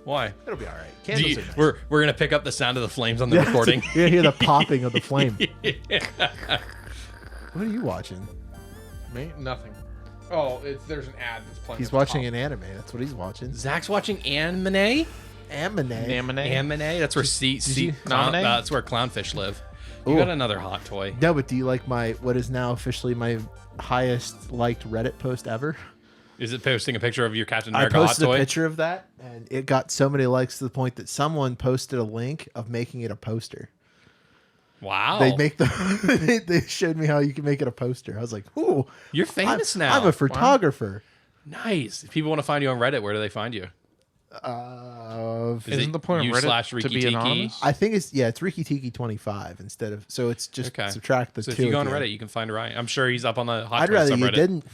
Why? It'll be all right. Candles are nice. We're gonna pick up the sound of the flames on the recording. You're gonna hear the popping of the flame. What are you watching? Me? Nothing. Oh, there's an ad that's playing. He's watching an anime. That's what he's watching. Zach's watching anime. Anime. That's where that's where clownfish live. You got another hot toy. No, but do you like what is now officially my highest liked Reddit post ever? Is it posting a picture of your Captain I America hot posted toy? a picture of that, and it got so many likes to the point that someone posted a link of making it a poster. Wow. They showed me how you can make it a poster. I was like, ooh. You're famous now. I'm a photographer. Wow. Nice. If people want to find you on Reddit, where do they find you? Isn't the point of Reddit to be anonymous? I think it's Ricky Tiki 25 instead of, so it's just subtract the two. So if you go on Reddit, you can find Ryan. I'm sure he's up on the hot I'd toy rather subreddit. you didn't.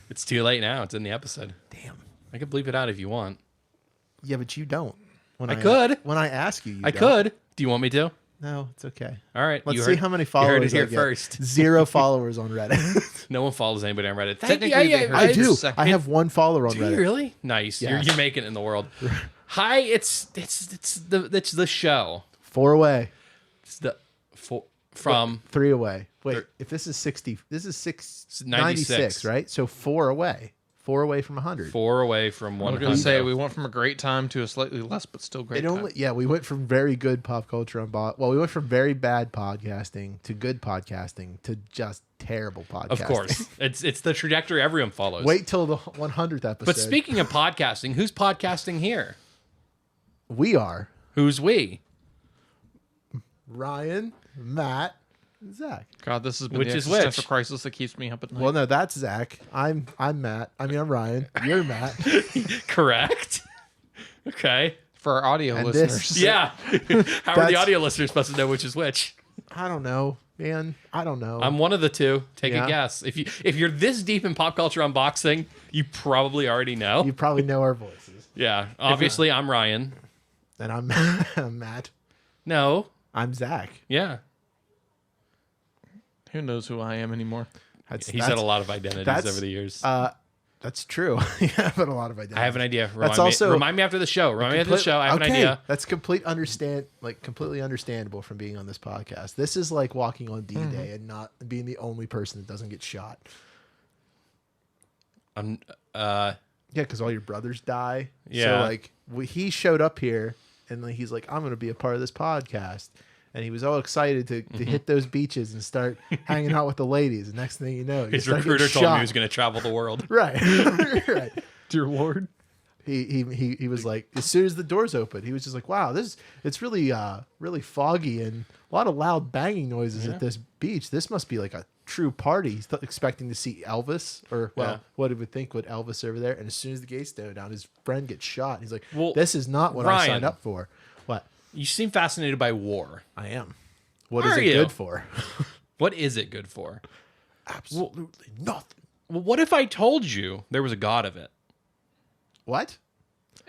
It's too late now. It's in the episode. Damn. I could bleep it out if you want. Yeah, but you don't. I could. When I ask you, I could. Do you want me to? No, it's okay. All right. Let's see how many followers you heard it here I get. first. 0 followers on Reddit. No one follows anybody on Reddit. I do. I have 1 follower on Reddit. Do you really? Nice. Yes. You're making it in the world. Hi, it's the show. 4 away. It's the from 3 away. Wait, if this is 60, this is 96, right? So 4 away. 4 away from 100. 4 away from 100. I was going to say we went from a great time to a slightly less but still great time. Yeah, we went from very good pop culture we went from very bad podcasting to good podcasting to just terrible podcasting. Of course. It's the trajectory everyone follows. Wait till the 100th episode. But speaking of podcasting, who's podcasting here? We are. Who's we? Ryan, Matt, Zach. God, this has been Which the is existential crisis that keeps me up at night. Well, no, that's Zach. I'm Matt. I'm Ryan. You're Matt. Correct. Okay. For our audio And listeners. Yeah. How are the audio listeners supposed to know which is which? I don't know, man. I don't know. I'm one of the two. Take Yeah. a guess. If you're this deep in pop culture unboxing, you probably already know. You probably know our voices. Yeah. Obviously, I'm Ryan. And I'm, I'm Matt. No. I'm Zach. Yeah. Who knows who I am anymore? He's had a lot of identities over the years. That's true. Yeah, but a lot of identities. I have an idea. Remind me after the show. I have an idea. That's completely understandable from being on this podcast. This is like walking on D-Day and not being the only person that doesn't get shot. Yeah, because all your brothers die. Yeah. So like he showed up here and he's like, I'm going to be a part of this podcast. And he was all excited to hit those beaches and start hanging out with the ladies. And next thing you know, his recruiter told him he was going to travel the world. Right. Right. Dear Lord. He was like, as soon as the doors opened, he was just like, wow, it's really really foggy and a lot of loud banging noises at this beach. This must be like a true party. He's expecting to see Elvis or what he would think with Elvis over there. And as soon as the gates go down, his friend gets shot. He's like, this is not what I signed up for. What? You seem fascinated by war. I am. What is it good for? What is it good for? Absolutely nothing. Well, what if I told you there was a god of it? What?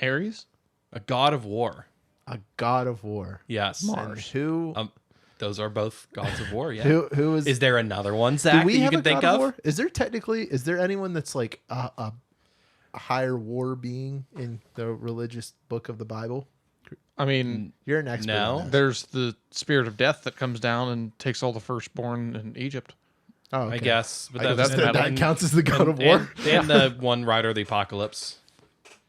Ares? A god of war. A god of war. Yes. Mars. Who? Those are both gods of war. Yeah. Who is? Is there another one, Zach, that you can think of? Is there anyone that's like a higher war being in the religious book of the Bible? I mean, you're an expert. No. on this. There's the spirit of death that comes down and takes all the firstborn in Egypt. Oh, okay. I guess. But that counts as the god of war. And the one rider of the apocalypse.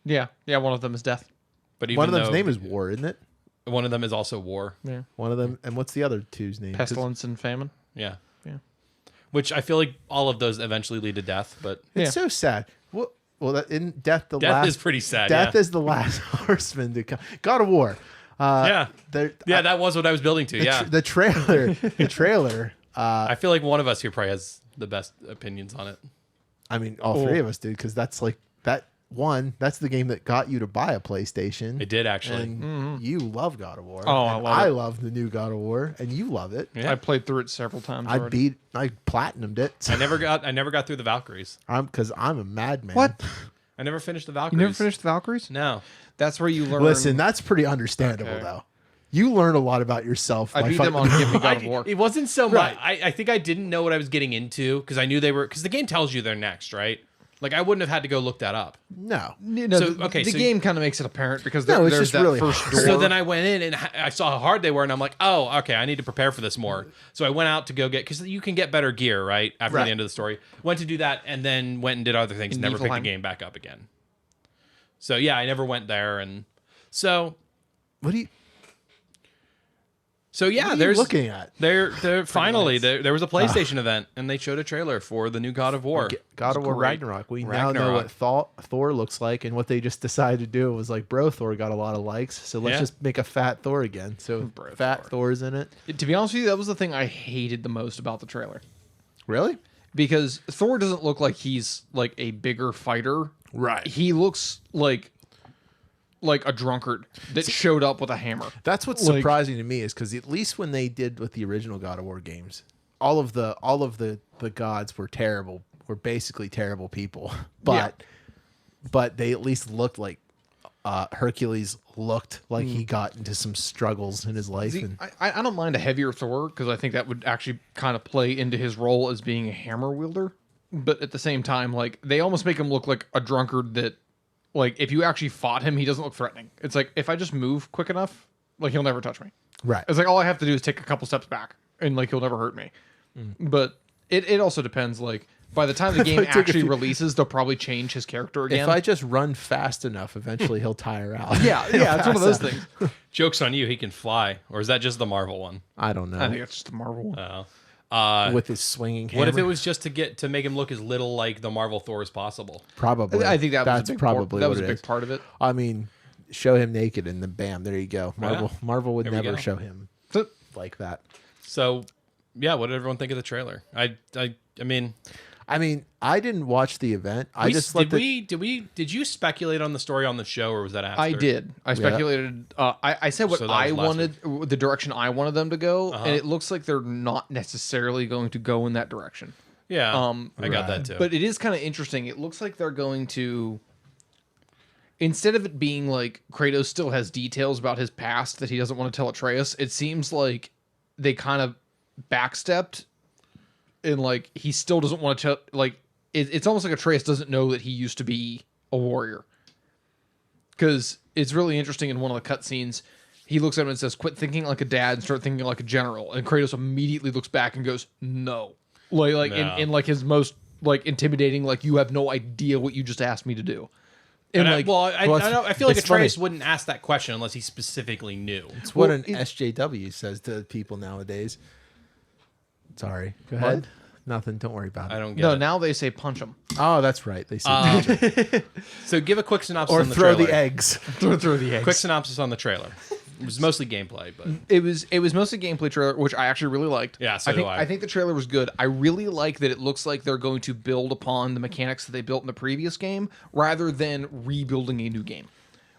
Yeah. One of them is death. But even one of them's name is War, isn't it? One of them is also war. Yeah. One of them, and what's the other two's name? Pestilence and famine. Yeah. Yeah. Which I feel like all of those eventually lead to death, but It's so sad. Well, in death, death is pretty sad. Death is the last horseman to come. God of War. That was what I was building to. The trailer. I feel like one of us here probably has the best opinions on it. I mean, all three of us did, because that's like that one. That's the game that got you to buy a PlayStation. It did, actually. And you love God of War. Oh, I love the new God of War, and you love it. Yeah. I played through it several times. I platinumed it. I never got through the Valkyries. Because I'm a madman. What? I never finished the You Valkyries. never finished the Valkyries? No. That's where you learn. Listen, that's pretty understandable, Okay. though. You learn a lot about yourself. I by beat them on Give Me God of War. It wasn't so Right. much. I think I didn't know what I was getting into because I knew they were. Because the game tells you they're next, right? Like I wouldn't have had to go look that up. No. So, the game kind of makes it apparent because it's there's just that really first hard. door. So then I went in and I saw how hard they were, and I'm like, oh, okay, I need to prepare for this more. So I went out to go get, because you can get better gear, right? After the end of the story. Went to do that, and then went and did other things, never picked the game back up again. So yeah, I never went there, and so... What do you... So yeah, what are you there's looking at. There finally there was a PlayStation event, and they showed a trailer for the new God of War. God of War Ragnarok. We now know what Thor looks like, and what they just decided to do was like, bro, Thor got a lot of likes, so let's just make a fat Thor again. So Thor's in it. To be honest with you, that was the thing I hated the most about the trailer. Really? Because Thor doesn't look like he's like a bigger fighter. Right. He looks like a drunkard that showed up with a hammer. That's what's surprising to me, is because at least when they did with the original God of War games, all of the gods were terrible, were basically terrible people. But they at least looked like Hercules looked like he got into some struggles in his life. See, and I don't mind a heavier Thor because I think that would actually kind of play into his role as being a hammer wielder. But at the same time, like they almost make him look like a drunkard that, like, if you actually fought him, he doesn't look threatening. It's like, if I just move quick enough, like, he'll never touch me. Right. It's like, all I have to do is take a couple steps back, and, like, he'll never hurt me. But it also depends, like, by the time the game actually releases, they'll probably change his character again. If I just run fast enough, eventually he'll tire out. yeah, it's one of those things. Joke's on you, he can fly. Or is that just the Marvel one? I don't know. I think it's just a Marvel one. Oh. With his swinging hammer. What if it was just to make him look as little like the Marvel Thor as possible? Probably. I think that's probably that was a big part of it. I mean, show him naked and then bam, there you go. Marvel would never show him like that. So, yeah, what did everyone think of the trailer? I mean, I didn't watch the event. Did you speculate on the story on the show, or was that after? I did. I speculated. I said what I wanted, the direction I wanted them to go, and it looks like they're not necessarily going to go in that direction. Yeah, I got that too. But it is kind of interesting. It looks like they're going to, instead of it being like Kratos still has details about his past that he doesn't want to tell Atreus, it seems like they kind of backstepped. And like he still doesn't want to tell, like it's almost like Atreus doesn't know that he used to be a warrior. Because it's really interesting in one of the cutscenes, he looks at him and says, "Quit thinking like a dad and start thinking like a general." And Kratos immediately looks back and goes, "No," in like his most like intimidating, like, you have no idea what you just asked me to do. And I feel like Atreus wouldn't ask that question unless he specifically knew. It's what an SJW says to people nowadays. Sorry. Go ahead. Nothing. Don't worry about it. I don't get it. No, now they say punch him. Oh, that's right. They say So give a quick synopsis or on the throw trailer. the eggs. throw the eggs. Quick synopsis on the trailer. It was mostly gameplay, but it was mostly gameplay trailer, which I actually really liked. Yeah, so do I. I think the trailer was good. I really like that it looks like they're going to build upon the mechanics that they built in the previous game rather than rebuilding a new game.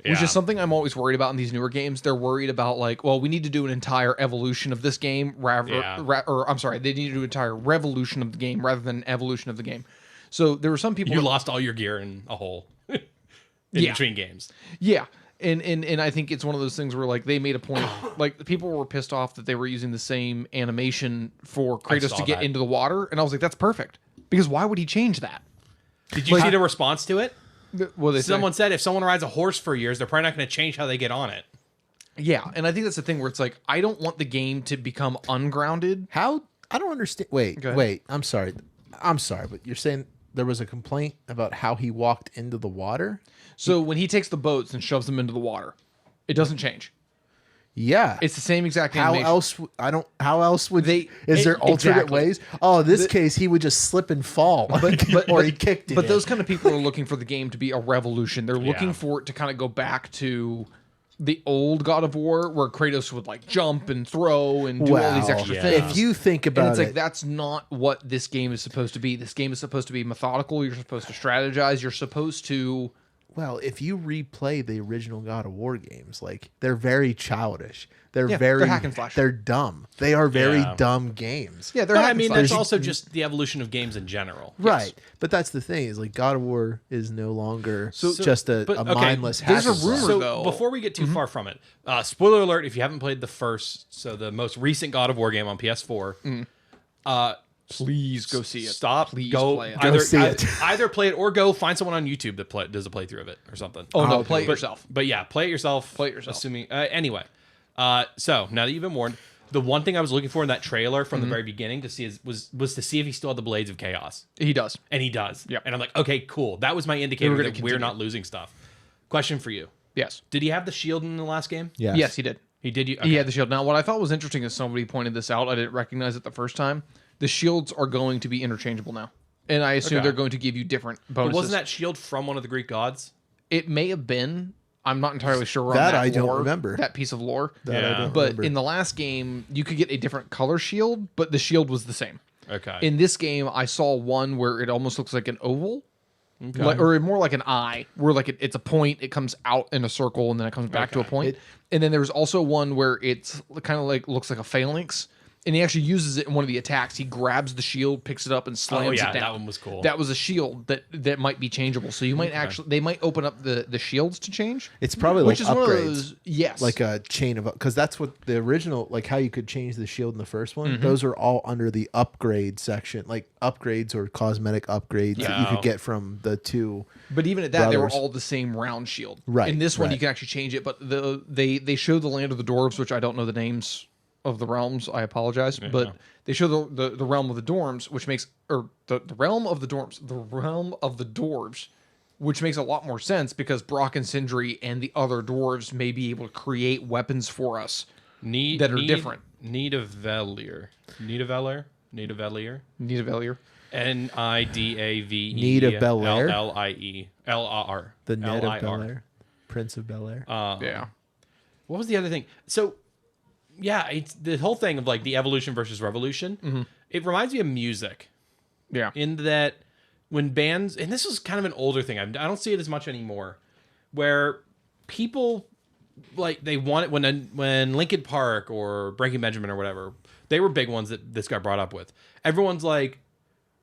Which is something I'm always worried about in these newer games. They're worried about, like, well, we need to do an entire evolution of this game, they need to do an entire revolution of the game rather than an evolution of the game. So there were some people... You lost all your gear in a hole in between games. Yeah. And I think it's one of those things where, like, they made a point, like, people were pissed off that they were using the same animation for Kratos to get into the water, and I was like, that's perfect. Because why would he change that? Did you see the response to it? Well, someone said if someone rides a horse for years, they're probably not going to change how they get on it. Yeah, and I think that's the thing where it's like, I don't want the game to become ungrounded. How? I don't understand. Wait. I'm sorry, but you're saying there was a complaint about how he walked into the water? So when he takes the boats and shoves them into the water, it doesn't change. Yeah, it's the same exact animation. How else would they? Is there alternate ways? Oh, in this case, he would just slip and fall, or he kicked it. But those kind of people are looking for the game to be a revolution. They're looking for it to kind of go back to the old God of War, where Kratos would like jump and throw and do all these extra things. If you think about and it's like, that's not what this game is supposed to be. This game is supposed to be methodical. You're supposed to strategize. You're supposed to. Well, if you replay the original God of War games, like, they're very childish. They're hack and slash. They're dumb. They are very dumb games. Yeah, they're hack and slash. That's also just the evolution of games in general. Right. Yes. But that's the thing, is like God of War is no longer just a mindless hack. There's a rumor, though. Before we get too far from it, spoiler alert, if you haven't played the most recent God of War game on PS4, Please go see it. Stop. Please Go play it. Either, see it. either play it or go find someone on YouTube that does a playthrough of it or something. Oh, no, play it yourself. But yeah, play it yourself. Play it yourself. Assuming anyway. So now that you've been warned, the one thing I was looking for in that trailer from the very beginning to see was to see if he still had the Blades of Chaos, He does. and he does. Yep. And I'm like, okay, cool. That was my indicator gonna that we're continue. not losing stuff. Question for you: Yes. did he have the shield in the last game? Yes, he did. He did. You? He had the shield. Now, what I thought was interesting is somebody pointed this out. I didn't recognize it the first time. The shields are going to be interchangeable now. And I assume Okay. they're going to give you different bonuses. But wasn't that shield from one of the Greek gods? It may have been. I'm not entirely sure on That that I don't lore, remember. that piece of lore. That Yeah. I don't But remember. in the last game, you could get a different color shield, but the shield was the same. Okay. In this game, I saw one where it almost looks like an oval, or more like an eye, where like it's a point, it comes out in a circle, and then it comes back to a point. And then there's also one where it's kind of like looks like a phalanx, and he actually uses it in one of the attacks. He grabs the shield, picks it up, and slams it down. that one was cool. That was a shield that might be changeable. So you might they might open up the shields to change. It's probably Which like is one of upgrades. those, yes. Like a chain of, because that's what the original, like how you could change the shield in the first one. Mm-hmm. Those are all under the upgrade section, like upgrades or cosmetic upgrades that you Yeah. could get from the two. But even at that, they were brothers. all the same round shield. Right, In this one, right. you can actually change it. But they show the land of the dwarves, which I don't know the names of the realms. I apologize, but they show the realm of the dorms, which makes the realm of the dorms, the realm of the dwarves, which makes a lot more sense because Brock and Sindri and the other dwarves may be able to create weapons for us that are different. Nidavellir. Nidavellir. Nidavellir. Nidavellir. Nidavelier. Need of Bel Air? Lir. The Ned of Bel Air, Prince of Bel Air. Yeah. What was the other thing? So, yeah, it's the whole thing of like the evolution versus revolution. It reminds me of music Yeah. in that when bands, and this is kind of an older thing. I don't see it as much anymore, where people like they want it when Linkin Park or Breaking Benjamin or whatever, they were big ones that this got brought up with. Everyone's like,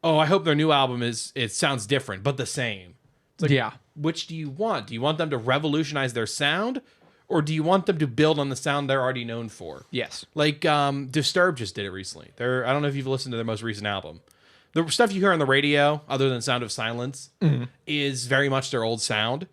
oh, I hope their new album it sounds different but the same. It's like, Yeah. which do you want? Do you want them to revolutionize their sound, or do you want them to build on the sound they're already known for? Yes. Like Disturbed just did it recently. I don't know if you've listened to their most recent album. The stuff you hear on the radio, other than Sound of Silence, is very much their old sound.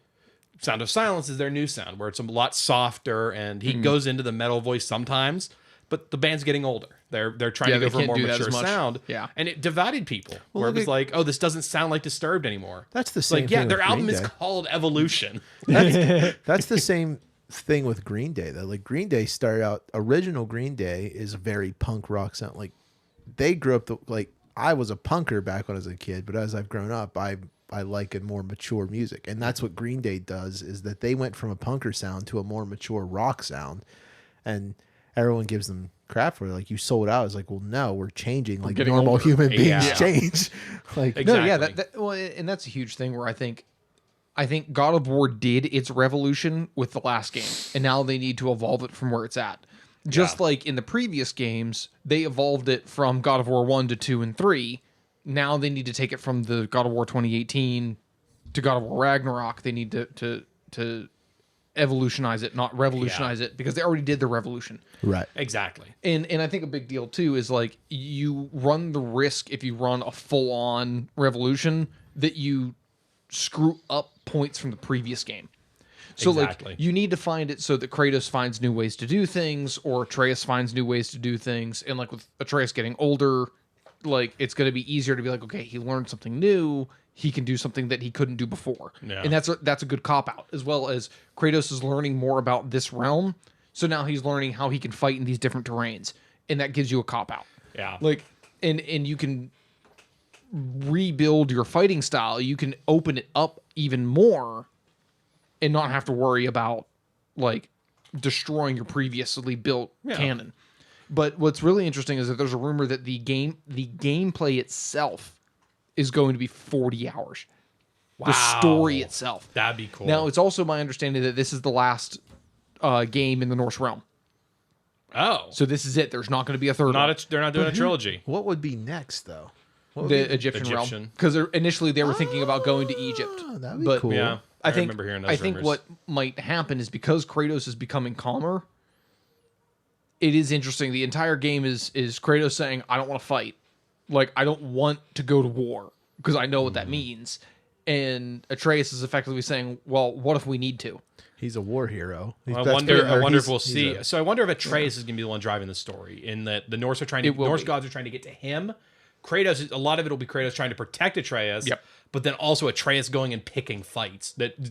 Sound of Silence is their new sound, where it's a lot softer, and he goes into the metal voice sometimes. But the band's getting older. They're trying Yeah, to go they for a can't more do that mature as much. sound. Yeah. And it divided people. Where it look was at- like, oh, this doesn't sound like Disturbed anymore. That's the It's same like, yeah, thing their with album Green is Day. called Evolution. That's the same thing with Green Day though. Like Green Day started out, original Green Day is a very punk rock sound. Like they grew up like I was a punker back when I was a kid, but as I've grown up, I like a more mature music, and that's what Green Day does. Is that they went from a punker sound to a more mature rock sound, and everyone gives them crap for it. Like you sold out. It's like, well, no, we're changing. Like getting normal older. human beings Yeah. change. Like Exactly. No, yeah, well, and that's a huge thing where I think God of War did its revolution with the last game, and now they need to evolve it from where it's at. Just like in the previous games, they evolved it from God of War 1 to 2 and 3. Now they need to take it from the God of War 2018 to God of War Ragnarok. They need to evolutionize it, not revolutionize it, because they already did the revolution. right. Exactly. And I think a big deal too is like you run the risk if you run a full on revolution that you screw up points from the previous game. So Exactly. like you need to find it so that Kratos finds new ways to do things, or Atreus finds new ways to do things. And like with Atreus getting older, like it's going to be easier to be like, okay, he learned something new. He can do something that he couldn't do before. Yeah. And that's a good cop out, as well as Kratos is learning more about this realm. So now he's learning how he can fight in these different terrains. And that gives you a cop out. Yeah. Like, and you can rebuild your fighting style. You can open it up even more and not have to worry about like destroying your previously built cannon. But what's really interesting is that there's a rumor that the gameplay itself is going to be 40 hours. Wow. The story itself. That'd be cool. Now, it's also my understanding that this is the last game in the Norse realm. oh, So this is it. There's not going to be a third one. they're not doing a trilogy. What would be next though? What would The be- Egyptian realm. Egyptian. Because initially they were thinking about going to Egypt. that'd be but cool. Yeah. I think remember hearing those I think rumors. what might happen is because Kratos is becoming calmer, it is interesting. The entire game is Kratos saying, I don't want to fight. Like, I don't want to go to war because I know what that means. And Atreus is effectively saying, well, what if we need to? He's a war hero. I wonder if we'll see. So I wonder if Atreus is going to be the one driving the story. In that the Norse gods are trying to get to him. Kratos, a lot of it will be Kratos trying to protect Atreus. Yep. But then also Atreus going and picking fights that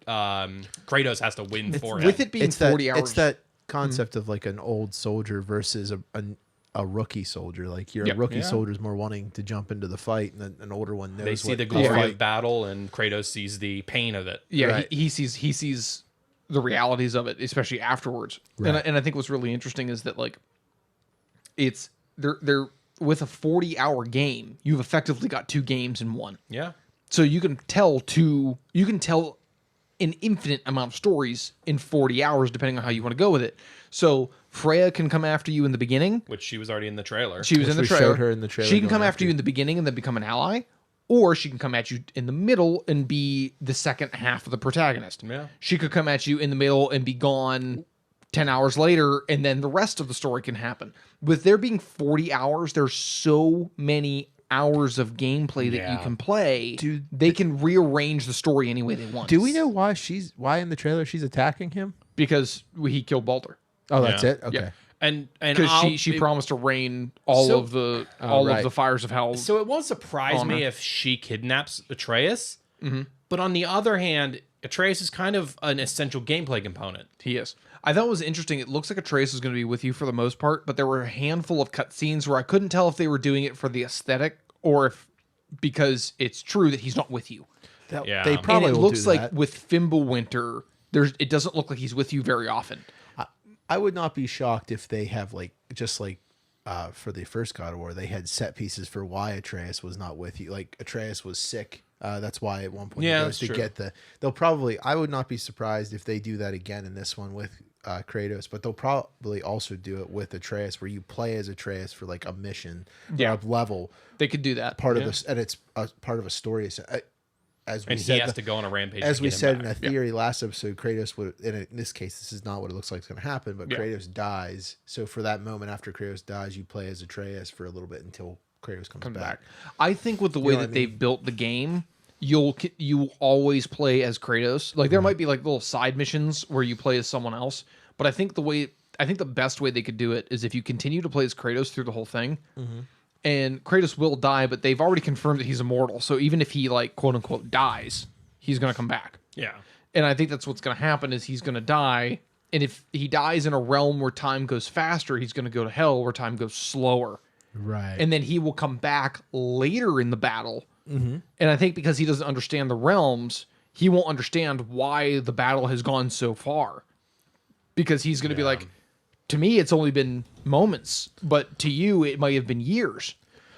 Kratos has to win for him. With it being 40 hours. It's that concept of like an old soldier versus a rookie soldier. Like a rookie soldier's more wanting to jump into the fight, and an older one knows they see the glory of battle, and Kratos sees the pain of it. Yeah, right. he sees the realities of it, especially afterwards. Right. And I think what's really interesting is that like it's they're with a 40-hour game, you've effectively got 2 games in one. Yeah. So you can tell an infinite amount of stories in 40 hours, depending on how you want to go with it. So Freya can come after you in the beginning, Which she was already in the trailer. She was in the we trailer. showed her in the trailer She can going come after you in the beginning and then become an ally, or she can come at you in the middle and be the second half of the protagonist. Yeah. She could come at you in the middle and be gone 10 hours later, and then the rest of the story can happen. With there being 40 hours, there's so many hours of gameplay that you can play. Dude, they can rearrange the story any way they want. Do we know why in the trailer she's attacking him? Because he killed Baldur. Oh, that's it. Okay. Yeah. And Because she promised to rain all of the fires of hell. So it won't surprise me if she kidnaps Atreus. Mm-hmm. But on the other hand, Atreus is kind of an essential gameplay component. He is. I thought it was interesting. It looks like Atreus is going to be with you for the most part, but there were a handful of cutscenes where I couldn't tell if they were doing it for the aesthetic or if because it's true that he's not with you. They probably and it will looks do like that. with Fimbulwinter, it doesn't look like he's with you very often. I would not be shocked if they have for the first God of War, they had set pieces for why Atreus was not with you. Like Atreus was sick. That's why at one point he goes to get they'll probably, I would not be surprised if they do that again in this one with Kratos, but they'll probably also do it with Atreus where you play as Atreus for like a mission or a level. They could do that. Part of this, and it's part of a story. As we and said, he has to go on a rampage. As we said in back. a theory last episode, Kratos would, in this case, this is not what it looks like it's going to happen, but Kratos dies. So for that moment after Kratos dies, you play as Atreus for a little bit until Kratos comes back. I think with the way that they've built the game, you always play as Kratos. Like there might be like little side missions where you play as someone else, but I think the best way they could do it is if you continue to play as Kratos through the whole thing. Mm-hmm. And Kratos will die, but they've already confirmed that he's immortal. So even if he like quote unquote dies, he's going to come back. Yeah. And I think that's what's going to happen is he's going to die. And if he dies in a realm where time goes faster, he's going to go to hell where time goes slower. Right. And then he will come back later in the battle. Mm-hmm. And I think because he doesn't understand the realms, he won't understand why the battle has gone so far. Because he's going to be like, to me, it's only been moments, but to you, it might have been years.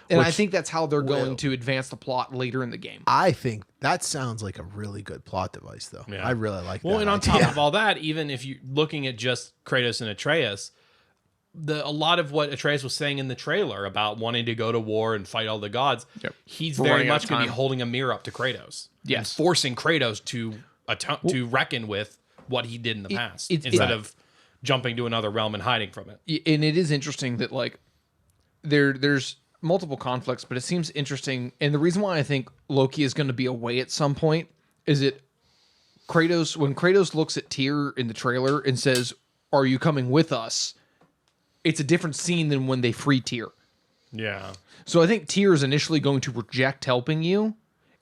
And I think that's how they're going to advance the plot later in the game. I think that sounds like a really good plot device, though. Yeah. I really like that. Well, and on idea. top of all that, even if you're looking at just Kratos and Atreus, a lot of what Atreus was saying in the trailer about wanting to go to war and fight all the gods, he's very much going to be holding a mirror up to Kratos. Yes. And forcing Kratos to reckon with what he did in the past instead of jumping to another realm and hiding from it. And it is interesting that like there's multiple conflicts, but it seems interesting. And the reason why I think Loki is going to be away at some point is that when Kratos looks at Tyr in the trailer and says, "Are you coming with us?" It's a different scene than when they free Tyr. Yeah. So I think Tyr is initially going to reject helping you.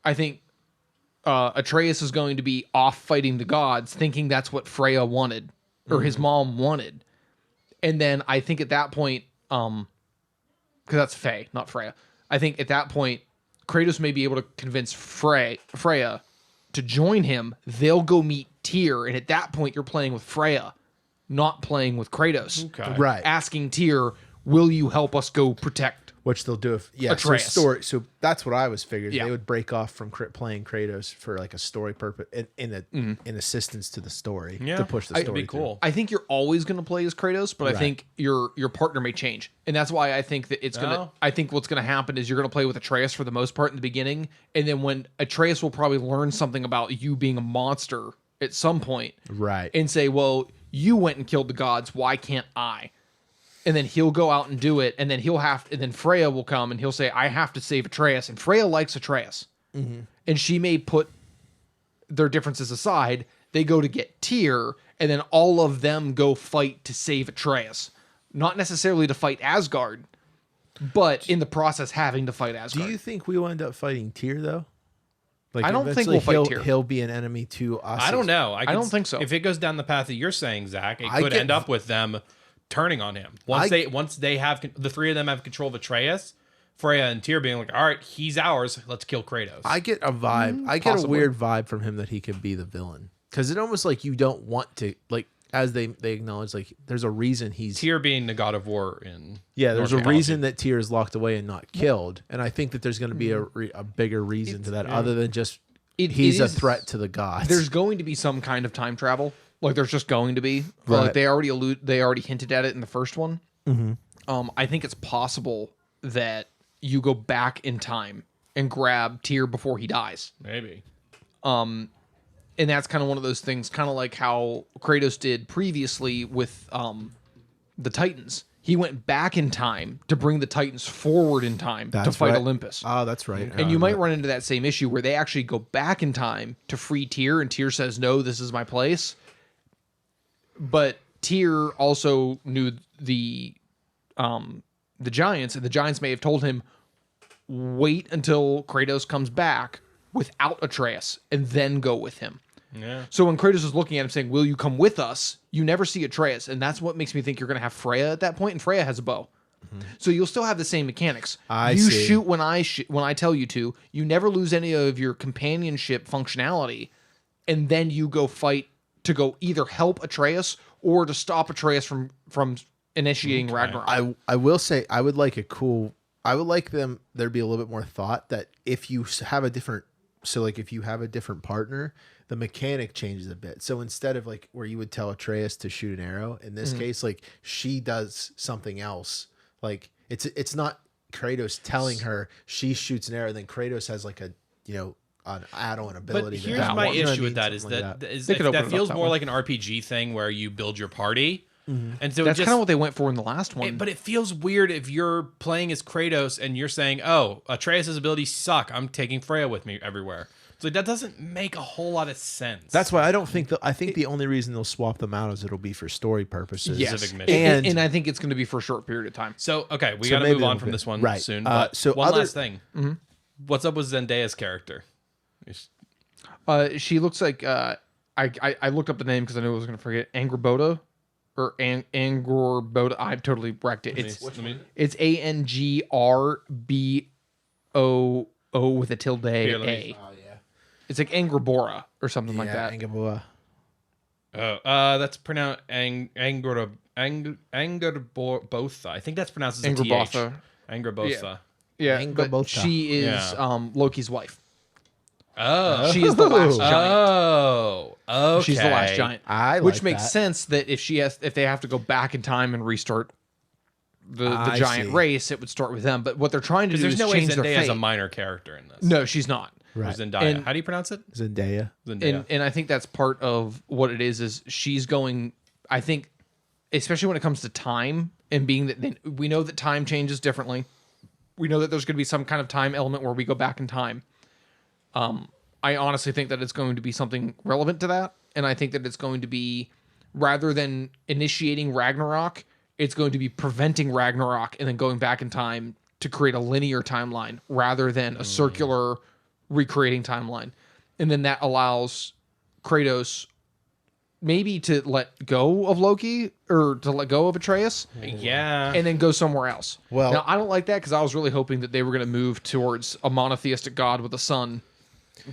I think Atreus is going to be off fighting the gods, thinking that's what Freya wanted. Or his mom wanted. And then I think at that point, because that's Faye, not Freya. I think at that point, Kratos may be able to convince Freya to join him. They'll go meet Tyr. And at that point, you're playing with Freya, not playing with Kratos. Okay. Right. Asking Tyr, will you help us go protect Which they'll do if Atreus. So that's what I was figuring. Yeah. They would break off from playing Kratos for like a story purpose in assistance to the story to push the story. That'd be cool. I think you're always going to play as Kratos, but I think your partner may change, and that's why I think that it's gonna. I think what's going to happen is you're going to play with Atreus for the most part in the beginning, and then when Atreus will probably learn something about you being a monster at some point, Right. and say, "Well, you went and killed the gods. Why can't I?" and then he'll go out and do it, and then and then Freya will come and he'll say, I have to save Atreus, and Freya likes Atreus. And she may put their differences aside, they go to get Tyr, and then all of them go fight to save Atreus. Not necessarily to fight Asgard, but in the process having to fight Asgard. Do you think we will end up fighting Tyr though? Like I don't think we'll fight Tyr. He'll be an enemy to us. I don't know. I don't think so. If it goes down the path that you're saying, Zach, it could end up with them turning on him. Once they have the three of them have control of Atreus, Freya and Tyr being like, all right, he's ours. Let's kill Kratos. I get a vibe. I get a weird vibe from him that he could be the villain. Because it almost like you don't want to, like, as they acknowledge, like, there's a reason he's... Tyr being the god of war in... Yeah, there's a reason that Tyr is locked away and not killed. And I think that there's going to be a bigger reason to that other than just he's a threat to the gods. There's going to be some kind of time travel. Like, there's just going to be. Right. Like, they already hinted at it in the first one. I think it's possible that you go back in time and grab Tyr before he dies. Maybe. And that's kind of one of those things, kind of like how Kratos did previously with the Titans. He went back in time to bring the Titans forward in time to fight Olympus. Oh, that's right. And you might run into that same issue where they actually go back in time to free Tyr, and Tyr says, no, this is my place. But Tyr also knew the giants, and the giants may have told him, wait until Kratos comes back without Atreus, and then go with him. Yeah. So when Kratos is looking at him saying, will you come with us? You never see Atreus. And that's what makes me think you're going to have Freya at that point. And Freya has a bow. So you'll still have the same mechanics. You shoot when I tell you to. You never lose any of your companionship functionality. And then you go fight to go either help Atreus or to stop Atreus from initiating Ragnarok. I will say I would like there'd be a little bit more thought that if you have a different partner, the mechanic changes a bit. So instead of like where you would tell Atreus to shoot an arrow, in this case, like she does something else. Like it's not Kratos telling her, she shoots an arrow, then Kratos has like an add-on ability. But here's my issue with that is that feels more like an RPG thing where you build your party. And so that's kind of what they went for in the last one. But it feels weird if you're playing as Kratos and you're saying, oh, Atreus' abilities suck, I'm taking Freya with me everywhere. So that doesn't make a whole lot of sense. That's why I don't think I think the only reason they'll swap them out is it'll be for story purposes. Yes. And I think it's going to be for a short period of time. So, okay, we got to move on from this one soon. But one last thing. What's up with Zendaya's character? She looks like, I looked up the name because I knew I was going to forget, Angrboda. Or Angrboda. I totally wrecked it. It's Angrbo with a tilde A. Oh, yeah. It's like Angrabora or something like that. Angrabora. Oh, that's pronounced Angrabotha. I think that's pronounced as a Angrabotha. Angrabotha. Yeah, but she is Loki's wife. Oh, she is the last giant. Oh, okay. She's the last giant, which makes that. sense that if they have to go back in time and restart the giant race, it would start with them. But what they're trying to do is change their fate. Zendaya is a minor character in this. No, she's not. Right. Zendaya. How do you pronounce it? Zendaya. And I think that's part of what it is she's going. I think, especially when it comes to time and being that we know that time changes differently. We know that there's going to be some kind of time element where we go back in time. I honestly think that it's going to be something relevant to that. And I think that it's going to be, rather than initiating Ragnarok, it's going to be preventing Ragnarok and then going back in time to create a linear timeline rather than a circular recreating timeline. And then that allows Kratos maybe to let go of Loki or to let go of Atreus. Yeah. And then go somewhere else. Well, now, I don't like that because I was really hoping that they were going to move towards a monotheistic god with a sun,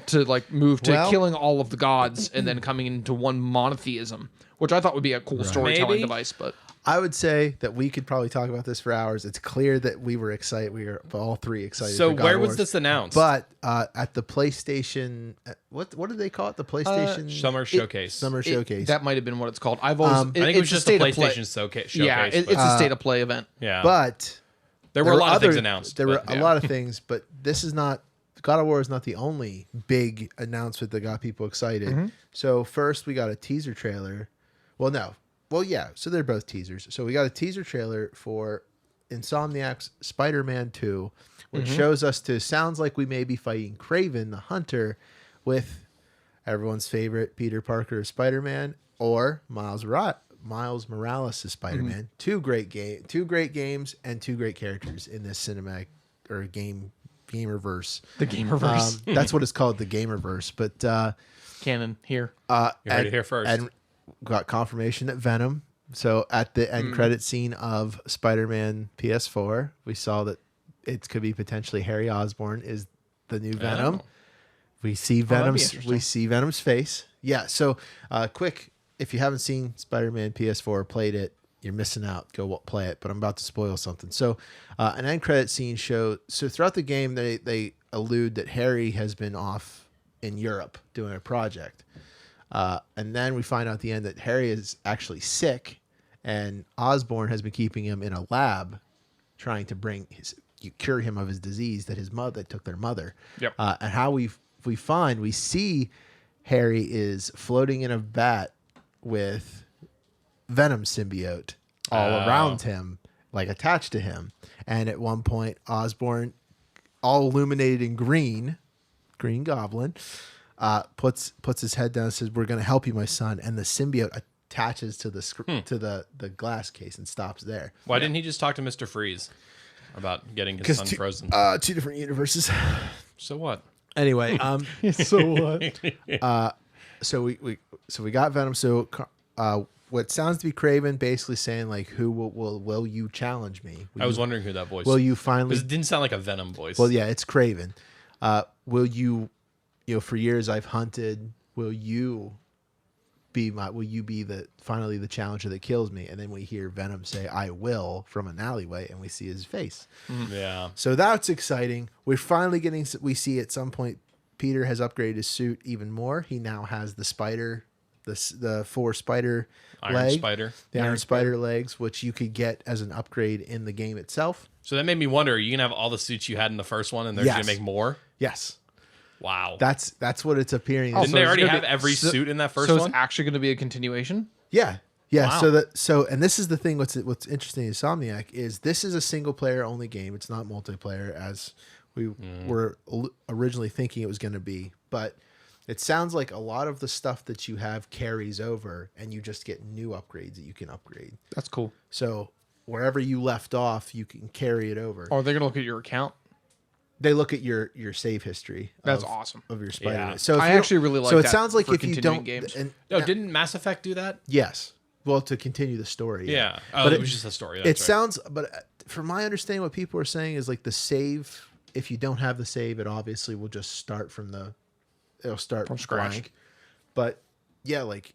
to like move to killing all of the gods and then coming into one monotheism, which I thought would be a cool storytelling device. But I would say that we could probably talk about this for hours. It's clear that we were excited. We were all three excited. So for God where Wars. was this announced? But at the PlayStation, what did they call it? The PlayStation Summer Showcase. Showcase. That might have been what it's called. I've always. I think it was just a PlayStation Showcase. Yeah, it's a state of play event. Yeah, but there were a lot of things announced. There were a lot of things, but this is not. God of War is not the only big announcement that got people excited. So first we got a teaser trailer. Well, no. well, yeah. So they're both teasers. So we got a teaser trailer for Insomniacs Spider-Man 2, which shows us sounds like we may be fighting Kraven the Hunter with everyone's favorite Peter Parker as Spider-Man or Miles Morales as Spider-Man. Two great games and two great characters in this cinematic or gamerverse. The gamerverse. That's what it's called, the gamerverse. But Canon here. You heard it here first. And got confirmation that Venom. So at the end credit scene of Spider-Man PS4, we saw that it could be potentially Harry Osborn is the new Venom. Oh. We see Venom's face. Yeah. So quick, if you haven't seen Spider-Man PS4, played it, you're missing out. Go play it. But I'm about to spoil something. So an end credit scene show. So throughout the game, they allude that Harry has been off in Europe doing a project. And then we find out at the end that Harry is actually sick, and Osborn has been keeping him in a lab, trying to cure him of his disease that took their mother. Yep. And how we see Harry is floating in a vat with Venom symbiote all around him, like attached to him. And at one point, Osborn, all illuminated in Green Goblin, puts his head down and says, "We're going to help you, my son." And the symbiote attaches to the glass case and stops there. Why didn't he just talk to Mr. Freeze about getting his son frozen? Two different universes. So what? Anyway, so what? So we got Venom. So what sounds to be Kraven basically saying like, "Who will you challenge me?" I was wondering who that voice. Will you finally? Because it didn't sound like a Venom voice. Well, yeah, it's Kraven. Will you? For years I've hunted. Will you be finally the challenger that kills me? And then we hear Venom say, "I will," from an alleyway, and we see his face. Yeah. So that's exciting. We're finally we see at some point Peter has upgraded his suit even more. He now has the spider, the 4 spider Iron Spider. The Iron Spider legs, which you could get as an upgrade in the game itself. So that made me wonder, are you going to have all the suits you had in the first one and they're going to make more? Yes. Wow. That's what it's appearing. Didn't they already have every suit in that first so one? it's actually going to be a continuation? Yeah. Yeah. Wow. And this is the thing. What's interesting in Insomniac is this is a single player only game. It's not multiplayer as we were originally thinking it was going to be. But it sounds like a lot of the stuff that you have carries over, and you just get new upgrades that you can upgrade. That's cool. So wherever you left off, you can carry it over. Are they going to look at your account? They look at your save history. That's awesome. Of your Spider-Man. Yeah. So I actually really like So it that sounds like for if you continuing don't games. Didn't Mass Effect do that? Yes. Well, to continue the story. Yeah. Oh, But it was just a story. That's It right. sounds, but from my understanding, what people are saying is like the save. If you don't have the save, it obviously will just start it'll start from scratch. blank. But yeah, like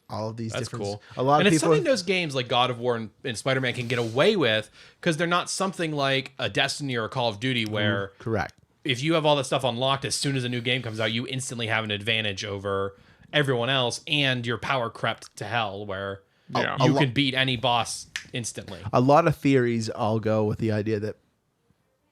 all of these That's different. cool. A lot and of it's people. something those games like God of War and Spider-Man can get away with because they're not something like a Destiny or a Call of Duty where Correct. if you have all that stuff unlocked, as soon as a new game comes out, you instantly have an advantage over everyone else, and your power crept to hell where you can beat any boss instantly. A lot of theories all go with the idea that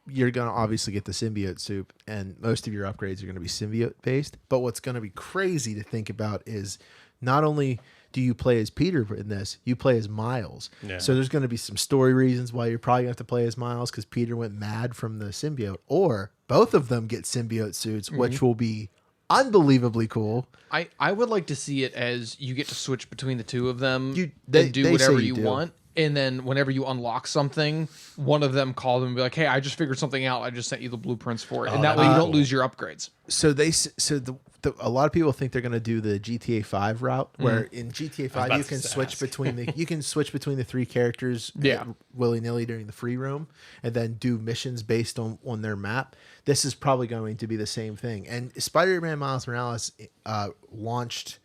you're going to obviously get the symbiote suit, and most of your upgrades are going to be symbiote based. But what's going to be crazy to think about is not only do you play as Peter in this, you play as Miles. Yeah. So there's going to be some story reasons why you're probably going to have to play as Miles because Peter went mad from the symbiote, or both of them get symbiote suits, which will be unbelievably cool. I would like to see it as you get to switch between the two of them they and do say whatever you you do. want. And then whenever you unlock something, one of them call them and be like, "Hey, I just figured something out. I just sent you the blueprints for it." And that way you don't lose your upgrades. So a lot of people think they're going to do the GTA 5 route, where in GTA 5 about you to can ask. switch between the 3 characters Yeah. willy nilly during the free room, and then do missions based on their map. This is probably going to be the same thing. And Spider-Man Miles Morales launched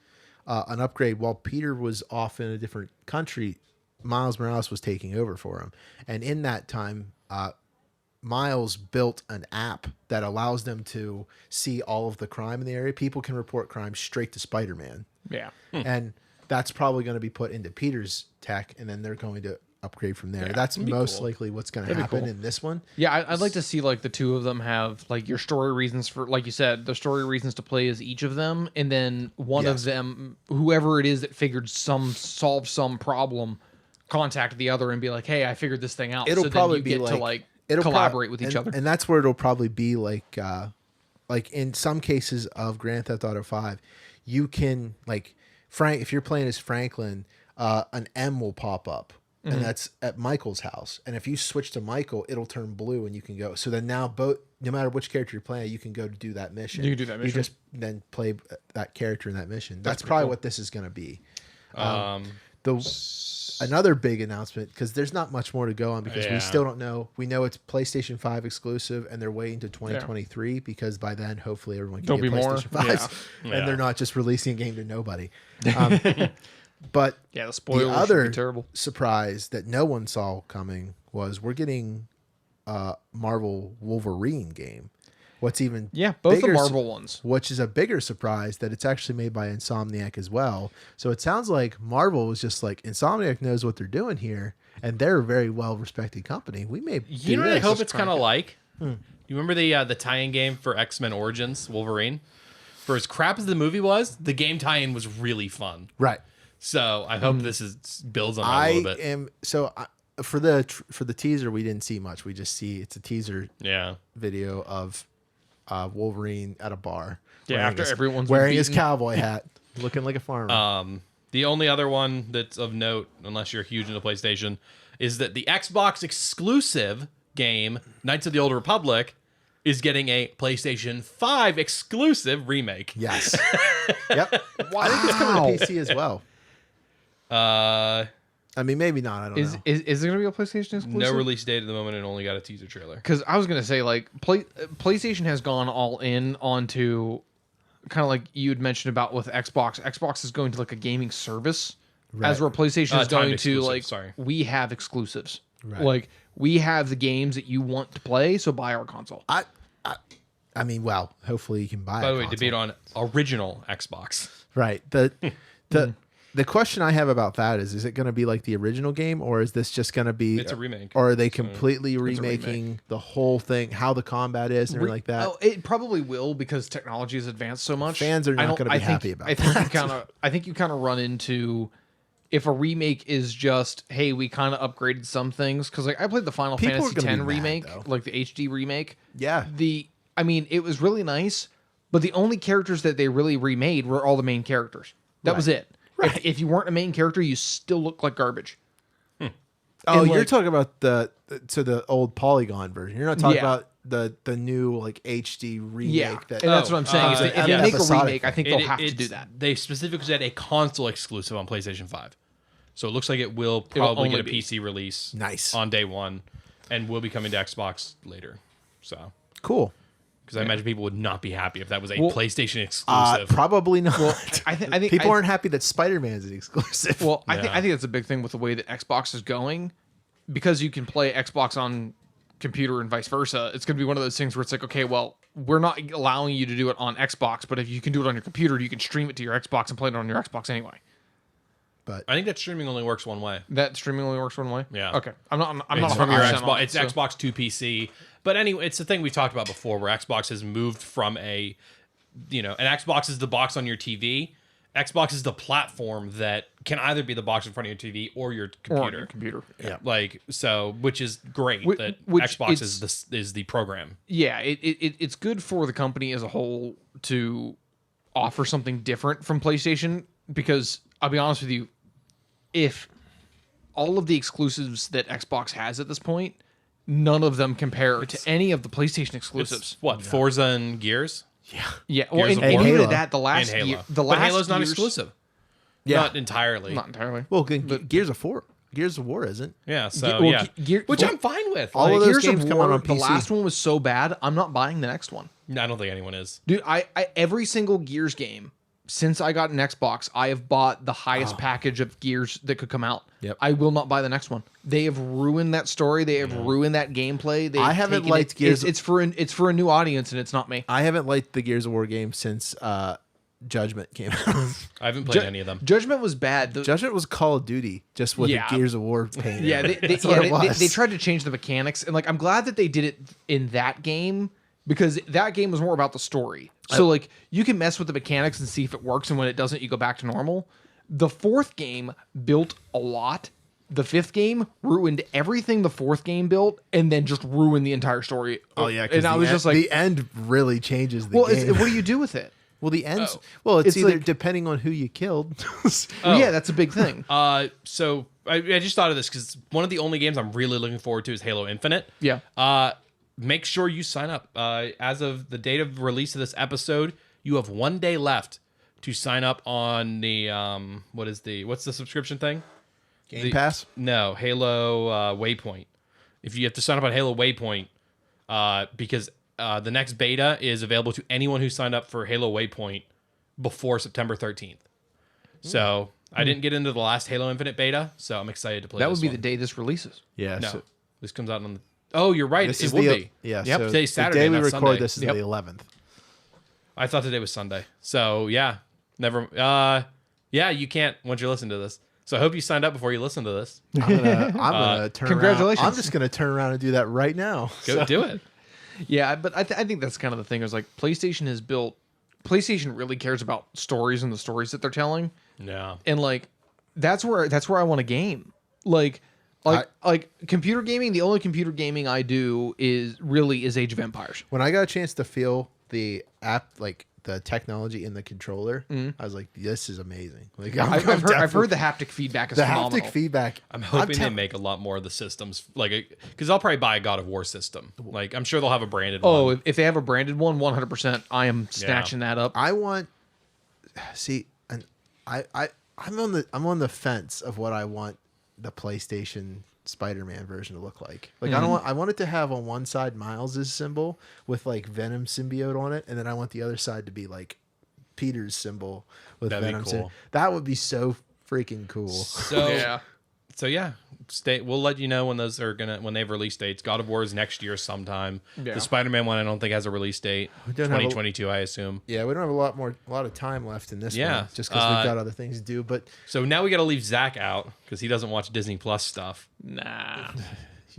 an upgrade while Peter was off in a different country. Miles Morales was taking over for him, and in that time, Miles built an app that allows them to see all of the crime in the area. People can report crime straight to Spider-Man. Yeah. And that's probably going to be put into Peter's tech, and then they're going to upgrade from there. That's most likely what's going to happen in this one. Yeah, I'd like to see like the two of them have like your story reasons for, like you said, the story reasons to play as each of them, and then one of them, whoever it is that figured solve some problem, contact the other and be like, "Hey, I figured this thing out." It'll so probably then you be get like, to collaborate with each other, and that's where it'll probably be like in some cases of Grand Theft Auto 5, you can like Frank, if you're playing as Franklin, an M will pop up. And that's at Michael's house. And if you switch to Michael, it'll turn blue and you can go. So then now no matter which character you're playing, you can go to do that mission. You can do that mission. You just then play that character in that mission. That's probably what this is going to be. Another big announcement, because there's not much more to go on because we still don't know. We know it's PlayStation 5 exclusive and they're waiting to 2023 because by then hopefully everyone can get PlayStation 5s and they're not just releasing a game to nobody. But the other surprise that no one saw coming was we're getting a Marvel Wolverine game. What's even both the Marvel ones, which is a bigger surprise that it's actually made by Insomniac as well. So it sounds like Marvel was just like, Insomniac knows what they're doing here, and they're a very well respected company. We may you know what I hope it's kind of like. You remember the tie-in game for X-Men Origins Wolverine? For as crap as the movie was, the game tie-in was really fun. Right. So I hope this builds on that a little bit. For the teaser, we didn't see much. We just see it's a teaser video of Wolverine at a bar. Yeah, after everyone's wearing his cowboy hat, looking like a farmer. The only other one that's of note, unless you're huge into PlayStation, is that the Xbox exclusive game Knights of the Old Republic is getting a PlayStation 5 exclusive remake. Yes. Yep. Wow. I think it's coming to PC as well. I mean, maybe not. I don't know. Is there gonna be a PlayStation exclusive? No release date at the moment, and only got a teaser trailer. Because I was gonna say, like, PlayStation has gone all in onto kind of like you had mentioned about with Xbox. Xbox is going to like a gaming service, as where PlayStation is going to like. We have exclusives. Right. Like we have the games that you want to play, so buy our console. I mean, well, hopefully you can buy. By the way, debate on original Xbox. Right. The question I have about that is it going to be like the original game, or is this just going to be... It's a remake. Or are they completely remaking the whole thing, how the combat is and everything like that? Oh, it probably will because technology has advanced so much. Fans are not going to be happy about that. I think you kind of run into... If a remake is just, hey, we kind of upgraded some things. Because like I played the Final Fantasy X remake, like the HD remake. Yeah. I mean, it was really nice, but the only characters that they really remade were all the main characters. That was it. Right. If you weren't a main character, you still look like garbage. Oh, you're talking about the old polygon version. You're not talking about the new like HD remake. Yeah, and that's what I'm saying. If you make a remake, I think they'll have to do that. They specifically said a console exclusive on PlayStation 5. So it looks like it will probably get a PC release on day one, and will be coming to Xbox later. So cool. Because I imagine people would not be happy if that was a PlayStation exclusive. Probably not. Well, I think people aren't happy that Spider-Man is an exclusive. Well, I think that's a big thing with the way that Xbox is going, because you can play Xbox on computer and vice versa. It's going to be one of those things where it's like, okay, well, we're not allowing you to do it on Xbox, but if you can do it on your computer, you can stream it to your Xbox and play it on your Xbox anyway. But I think that streaming only works one way. That streaming only works one way. Yeah. Okay. I'm not from your Xbox. It's Xbox to PC. But anyway, it's the thing we've talked about before, where Xbox has moved from an Xbox is the box on your TV. Xbox is the platform that can either be the box in front of your TV or your computer. Yeah. Like so, which is great that Xbox is the program. Yeah, it's good for the company as a whole to offer something different from PlayStation, because I'll be honest with you, if all of the exclusives that Xbox has at this point, none of them compare to any of the PlayStation exclusives. Forza and Gears? Yeah. Well, and even at that, the last Halo. But Halo's not exclusive. Yeah. Not entirely. Well, Gears of War isn't. Yeah, so which I'm fine with. All of those games come out on PC. The last one was so bad, I'm not buying the next one. No, I don't think anyone is. Dude, I every single Gears game since I got an Xbox, I have bought the highest package of Gears that could come out. Yep. I will not buy the next one. They have ruined that story. They have ruined that gameplay. I haven't liked Gears. It's for a new audience, and it's not me. I haven't liked the Gears of War game since Judgment came out. I haven't played any of them. Judgment was bad. Judgment was Call of Duty, just with the Gears of War paint. Yeah, they tried to change the mechanics, and like I'm glad that they did it in that game because that game was more about the story. So like you can mess with the mechanics and see if it works, and when it doesn't, you go back to normal. The fourth game built a lot. The fifth game ruined everything the fourth game built, and then just ruined the entire story. Oh yeah, and I was just like, the end really changes the well, game. what do you do with it? Well, the ends. Well, it's either like, depending on who you killed. Well, yeah, that's a big thing. So I just thought of this because one of the only games I'm really looking forward to is Halo Infinite. Yeah. Make sure you sign up. As of the date of release of this episode, you have 1 day left to sign up on the what's the subscription thing? Game Pass? No, Halo Waypoint. If you have to sign up on Halo Waypoint, because the next beta is available to anyone who signed up for Halo Waypoint before September 13th. So I didn't get into the last Halo Infinite beta, so I'm excited to play. That would be one. the day this releases. Yeah. No, So this comes out on the. Oh, you're right. this It is will the be. yeah. Yep. So Today's Saturday. The day we not record Sunday. this is the 11th. I thought today was Sunday. So yeah, never. Yeah, you can't once you listen to this. So I hope you signed up before you listen to this. I'm gonna turn. congratulations. Around. I'm just gonna turn around and do that right now. Go do it. Yeah, but I think that's kind of the thing. Is like PlayStation really cares about stories and the stories that they're telling. Yeah. And like that's where I want to game. Like computer gaming. The only computer gaming I do is Age of Empires. When I got a chance to feel the app, like the technology in the controller, I was like, "This is amazing!" Like I've heard the haptic feedback is the phenomenal. haptic feedback. I'm hoping they make a lot more of the systems, like because I'll probably buy a God of War system. Like I'm sure they'll have a branded one. Oh, if they have a branded one, 100%, I am snatching that up. I want. See, and I'm on the fence of what I want the PlayStation Spider-Man version to look like. Like I want it to have on one side Miles's symbol with like Venom symbiote on it, and then I want the other side to be like Peter's symbol with That'd be Venom. cool. That would be so freaking cool. So yeah, we'll let you know when those are when they have release dates. God of War is next year sometime. Yeah. The Spider-Man one I don't think has a release date. don't have 2022, I assume. Yeah, we don't have a lot of time left in this Yeah. one, just because we've got other things to do. But So now we got to leave Zach out because he doesn't watch Disney Plus stuff. Nah.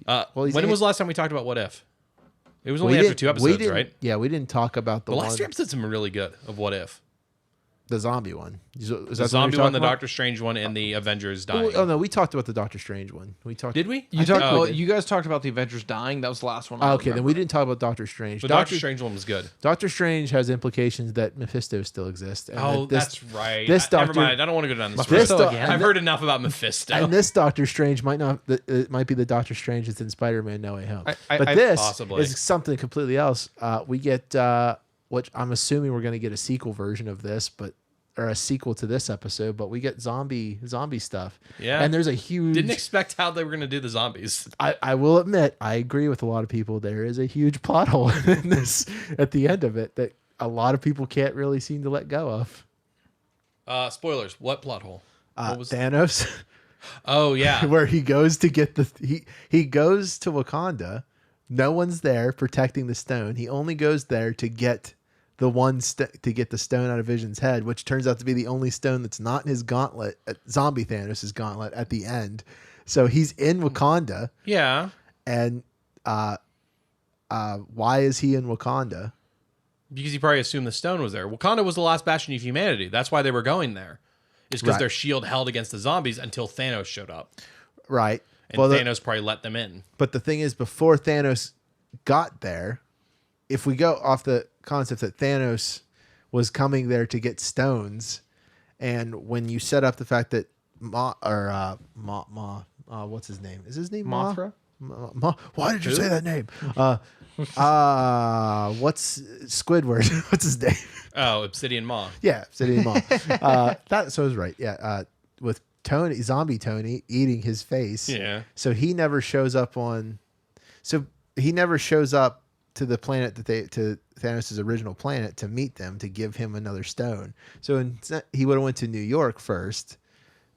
Well, when was the last time we talked about What If? It was only after 2 episodes, right? Yeah, we didn't talk about The last 2 episodes have been really good of What If. the zombie one. Is that The the zombie one, one, the Doctor Strange one, and the Avengers dying. Oh no, we talked about the Doctor Strange one. We talked. Did we? You guys talked about the Avengers dying. That was the last one. I Okay, then remember. we didn't talk about Doctor Strange. The Doctor Strange one was good. Doctor Strange has implications that Mephisto still exists. And Oh, that this, that's right. This Never Doctor, mind. I don't want to go down this This road. do- I've heard enough about Mephisto. and this Doctor Strange might not. It might be the Doctor Strange that's in Spider-Man No Way Home. But this possibly. is something completely else. We get, which I'm assuming we're going to get a sequel version of this, or a sequel to this episode, but we get zombie stuff. Yeah. And there's a huge. Didn't expect how they were going to do the zombies. I will admit, I agree with a lot of people. There is a huge plot hole in this at the end of it that a lot of people can't really seem to let go of. Spoilers. What plot hole? What was Thanos, Oh yeah. where he goes to get he goes to Wakanda. No one's there protecting the stone. He only goes there to get to get the stone out of Vision's head, which turns out to be the only stone that's not in his gauntlet, zombie Thanos' gauntlet at the end. So he's in Wakanda. Yeah. And why is he in Wakanda? Because he probably assumed the stone was there. Wakanda was the last bastion of humanity. That's why they were going there. Is because Right. their shield held against the zombies until Thanos showed up. Right. And Thanos probably let them in. But the thing is, before Thanos got there, if we go off the concept that Thanos was coming there to get stones, and when you set up the fact that what's his name? Is his name Mothra? Why did you say that name? What's Squidward? What's his name? Oh, Obsidian Maw. Yeah, Obsidian Maw. That so is right. Yeah, with zombie Tony eating his face. Yeah. So he never shows up to the planet to Thanos' original planet to meet them to give him another stone. So he would have went to New York first.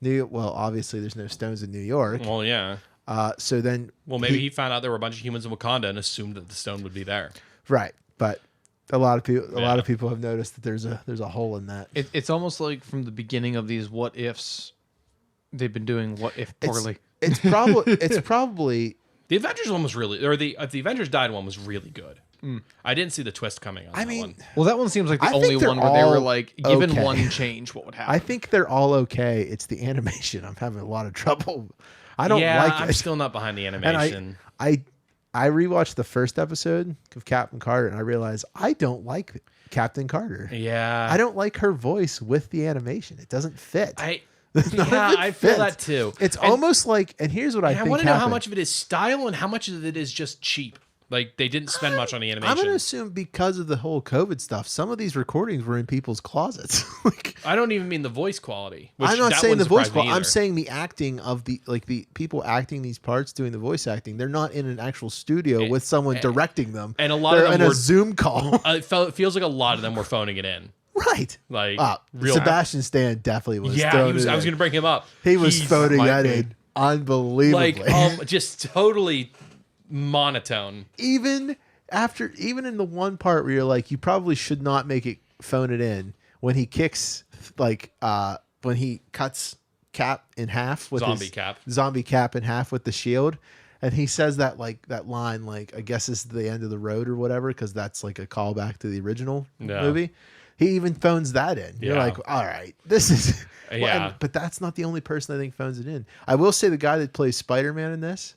Obviously there's no stones in New York. Well, yeah. So then, Well, maybe he found out there were a bunch of humans in Wakanda and assumed that the stone would be there. right. But A lot of people have noticed that there's a hole in that. It's almost like from the beginning of these what ifs, they've been doing what if poorly. It's probably the Avengers one was really, or the Avengers died one was really good. I didn't see the twist coming on that one. Well, that one seems like the I only think they're one where they were all like, given okay. one change, what would happen? I think they're all okay. It's the animation. I'm having a lot of trouble. I don't like it. I'm still not behind the animation. And I rewatched the first episode of Captain Carter, and I realized I don't like Captain Carter. Yeah. I don't like her voice with the animation. It doesn't fit. I feel that too. It's almost like, and here's what I think I want to know how happened. much of it is style and how much of it is just cheap. Like they didn't spend much on the animation. I'm going to assume because of the whole COVID stuff, some of these recordings were in people's closets. I don't even mean the voice quality. I'm not saying the voice quality. I'm saying the acting of the people acting these parts, doing the voice acting. They're not in an actual studio with someone directing them. And a lot They're of them in were a Zoom call. It feels like a lot of them were phoning it in. Right. Like Sebastian Stan definitely was. Yeah, I was going to bring him up. He was phoning that in unbelievably. Like just totally monotone. Even in the one part where you're like, you probably should not make it phone it in, when he kicks, when he cuts Cap in half with zombie Cap in half with the shield, and he says that line, I guess this is the end of the road or whatever, because that's like a callback to the original movie. He even phones that in. You're like, all right, this is but that's not the only person I think phones it in. I will say the guy that plays Spider-Man in this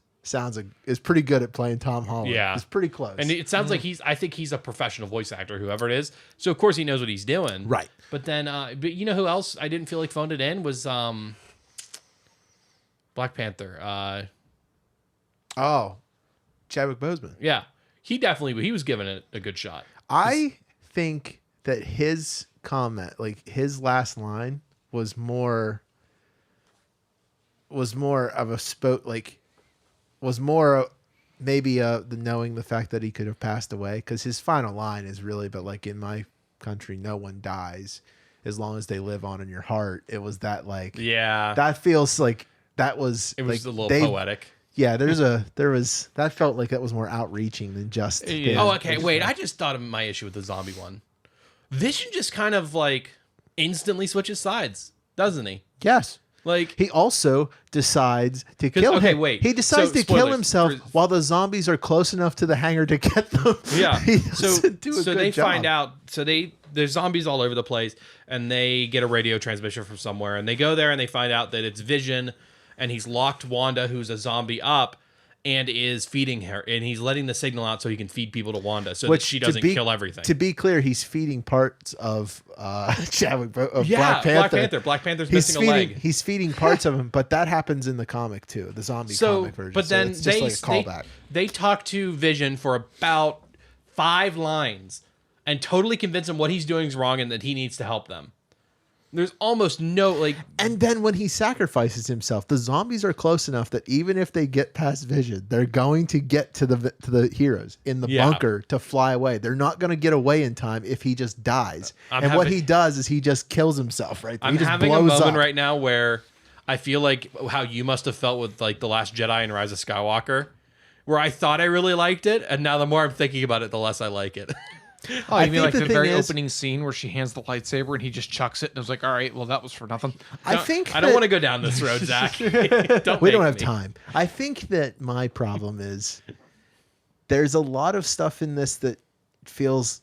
is pretty good at playing Tom Holland. Yeah. It's pretty close. And it sounds like I think he's a professional voice actor, whoever it is. So of course he knows what he's doing. Right. But then, but you know who else I didn't feel like phoned it in was Black Panther. Chadwick Boseman. Yeah. He was giving it a good shot. I think that his comment, his last line was more of a was more maybe the knowing the fact that he could have passed away, because his final line is really, but like, in my country no one dies as long as they live on in your heart. It was that that feels like that was a little poetic. Yeah, that felt like that was more outreaching than just okay, wait, I just thought of my issue with the zombie one. Vision just kind of instantly switches sides, doesn't he? Yes. He also decides to kill him. Okay, wait. He decides to kill himself while the zombies are close enough to the hangar to get them. Yeah. So they find out. So there's zombies all over the place, and they get a radio transmission from somewhere, and they go there and they find out that it's Vision, and he's locked Wanda, who's a zombie, up, and is feeding her, and he's letting the signal out so he can feed people to Wanda, so that she doesn't kill everything. To be clear, he's feeding parts of Black Panther. Black Panther's missing a leg. He's feeding parts of him, but that happens in the comic too, the zombie comic version. But then it's just like a callback. They talk to Vision for about 5 lines and totally convince him what he's doing is wrong and that he needs to help them. There's almost no and then when he sacrifices himself, the zombies are close enough that even if they get past Vision, they're going to get to the heroes in the bunker to fly away. They're not going to get away in time if he just dies. What he does is he just kills himself right there. I'm having a moment right now where I feel like how you must have felt with The Last Jedi and Rise of Skywalker, where I thought I really liked it, and now the more I'm thinking about it, the less I like it. Oh, you mean like the very opening scene where she hands the lightsaber and he just chucks it and I was like, all right, well, that was for nothing. I don't want to go down this road, Zach. We don't have time. I think that my problem is there's a lot of stuff in this that feels...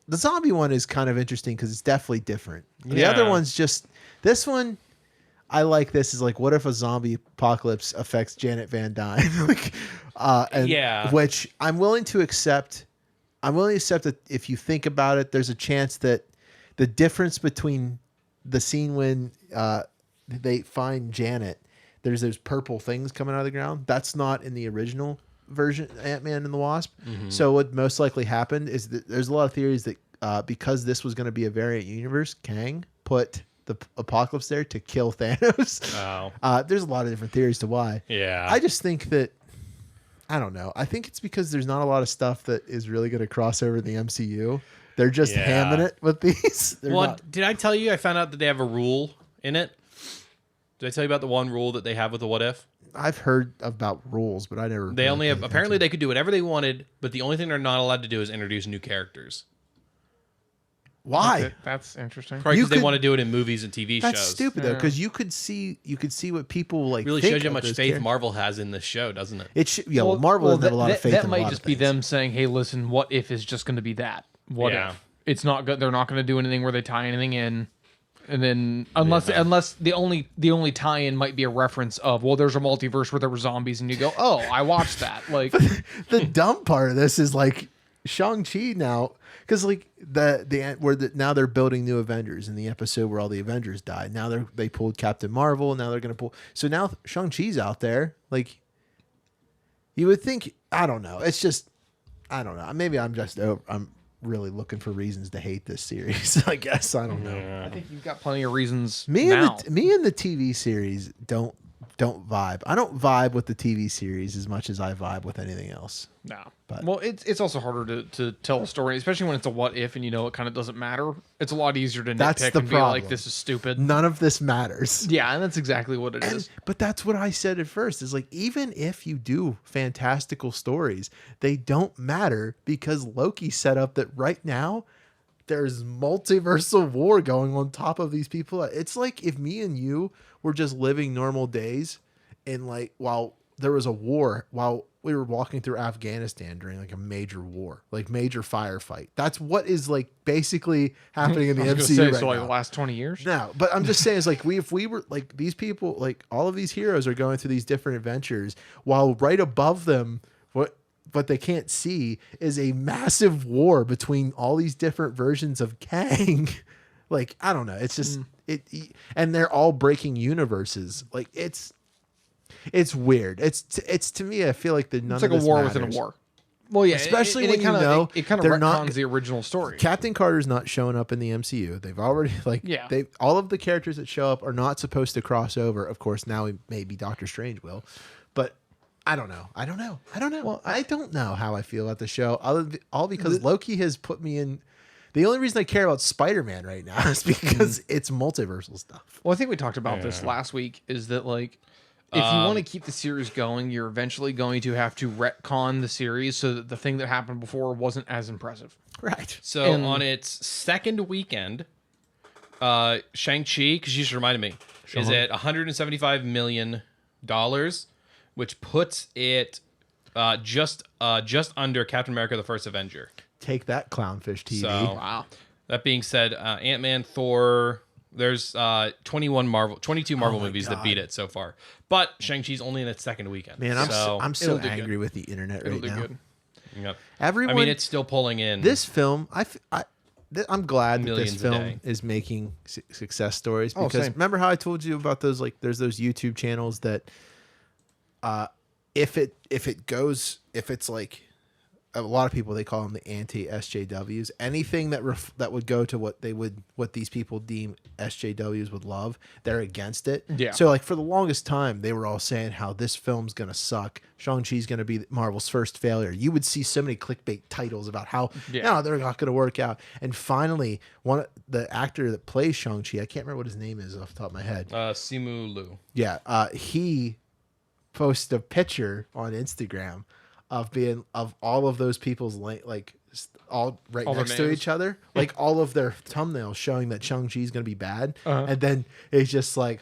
The zombie one is kind of interesting because it's definitely different. The other one's just... This one, I like this, is what if a zombie apocalypse affects Janet Van Dyne? Which I'm willing to accept... that if you think about it, there's a chance that the difference between the scene when they find Janet, there's those purple things coming out of the ground. That's not in the original version, Ant-Man and the Wasp. Mm-hmm. So what most likely happened is that there's a lot of theories that because this was going to be a variant universe, Kang put the apocalypse there to kill Thanos. Oh. There's a lot of different theories to why. Yeah. I just think that I don't know. I think it's because there's not a lot of stuff that is really going to cross over the MCU. They're just hamming it with these. Did I tell you I found out that they have a rule in it? Did I tell you about the one rule that they have with the What If? I've heard about rules, but I never. They only have. Apparently, they could do whatever they wanted, but the only thing they're not allowed to do is introduce new characters. Why? That's interesting. Probably You because they could- want to do it in movies and TV That's shows. stupid though, because you could see what people like. Really think shows you how of much those faith characters. Marvel has in this show, doesn't it? Well, Marvel doesn't have a lot of faith That in a might lot just of be things. them saying, "Hey, listen, what if is just going to be that? What Yeah. if it's not good? They're not going to do anything where they tie anything in." And then unless the only tie-in might be a reference of, well, there's a multiverse where there were zombies, and you go, oh, I watched that. Like The dumb part of this is like Shang-Chi now, because like now they're building new Avengers in the episode where all the Avengers died. Now they pulled Captain Marvel. Now they're gonna pull. So now Shang-Chi's out there. Like you would think. I don't know. It's just I don't know. Maybe I'm really looking for reasons to hate this series. I guess I don't know. I think you've got plenty of reasons. Me and the TV series don't vibe. I don't vibe with the TV series as much as I vibe with anything else. No. But- Well, it's also harder to tell a story, especially when it's a what if and it kind of doesn't matter. It's a lot easier to That's nitpick the and be like, problem. this is stupid. None of this matters. Yeah, and that's exactly what it is. But that's what I said at first. Is like even if you do fantastical stories, they don't matter because Loki set up that right now there's multiversal war going on top of these people. It's like if me and you were just living normal days and like while there was a war, while we were walking through Afghanistan during like a major war, like major firefight. That's what is like basically happening in the I was MCU gonna say, right so like now. the last 20 years? No, but I'm just saying, it's like if we were like these people, like all of these heroes are going through these different adventures, while right above them, what they can't see is a massive war between all these different versions of Kang. Like I don't know, it's just and they're all breaking universes. Like it's weird. It's to me, I feel like none It's like of a this war matters. within a war. Well, yeah, Especially and when it kinda, you know it kind of they're retcons not- the original story. Captain Carter's not showing up in the MCU. They've already all of the characters that show up are not supposed to cross over. Of course, now maybe Doctor Strange will, but I don't know. Well, I don't know how I feel about the show. All because Loki has put me in. The only reason I care about Spider-Man right now is because it's multiversal stuff. Well, I think we talked about this last week, is that like if you want to keep the series going, you're eventually going to have to retcon the series so that the thing that happened before wasn't as impressive. Right. So on its second weekend, Shang-Chi, because you just reminded me, is at $175 million, which puts it just under Captain America: The First Avenger. Take that, Clownfish TV. So, Wow. that being said, Ant-Man, Thor, there's 22 Marvel movies that beat it so far. But Shang-Chi's only in its second weekend. Man, I'm so it'll do angry good. with the internet It'll right do now. good. Yep. Everyone, I mean, it's still pulling in. this film, I'm glad that Millions this a film day. is making success stories Oh, because same. remember how I told you about those, like there's those YouTube channels that if it's like a lot of people, they call them the anti-SJWs. Anything that would go to what these people deem SJWs would love, they're against it. Yeah. So like for the longest time, they were all saying how this film's gonna suck. Shang-Chi's gonna be Marvel's first failure. You would see so many clickbait titles about how no, they're not gonna work out. And finally, the actor that plays Shang-Chi, I can't remember what his name is off the top of my head. Simu Liu. Yeah, he posted a picture on Instagram of all of those people's all right All their next to names. each other, like all of their thumbnails showing that Shang-Chi is going to be bad, and then it's just like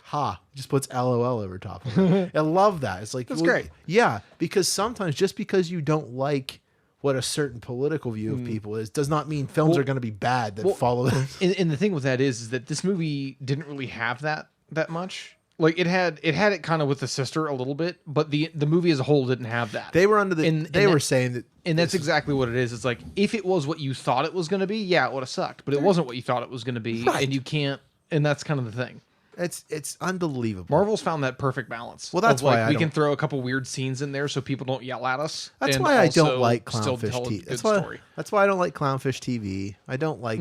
just puts LOL over top of it. I love that. It's like That's great. Yeah, because sometimes just because you don't like what a certain political view of people is does not mean films are going to be bad that follow this. And the thing with that is that this movie didn't really have that much. Like it had it kind of with the sister a little bit, but the movie as a whole didn't have that. They were under the. And they were that- saying that, and that's exactly what it is. It's like if it was what you thought it was going to be, yeah, it would have sucked. But it wasn't what you thought it was going to be, Right. and you can't. And that's kind of the thing. it's unbelievable. Marvel's found that perfect balance. Well, that's of, like, why I we can don't- throw a couple weird scenes in there so people don't yell at us. That's and why I also don't like still Clownfish tell a TV. good story. That's why I don't like Clownfish TV. I don't like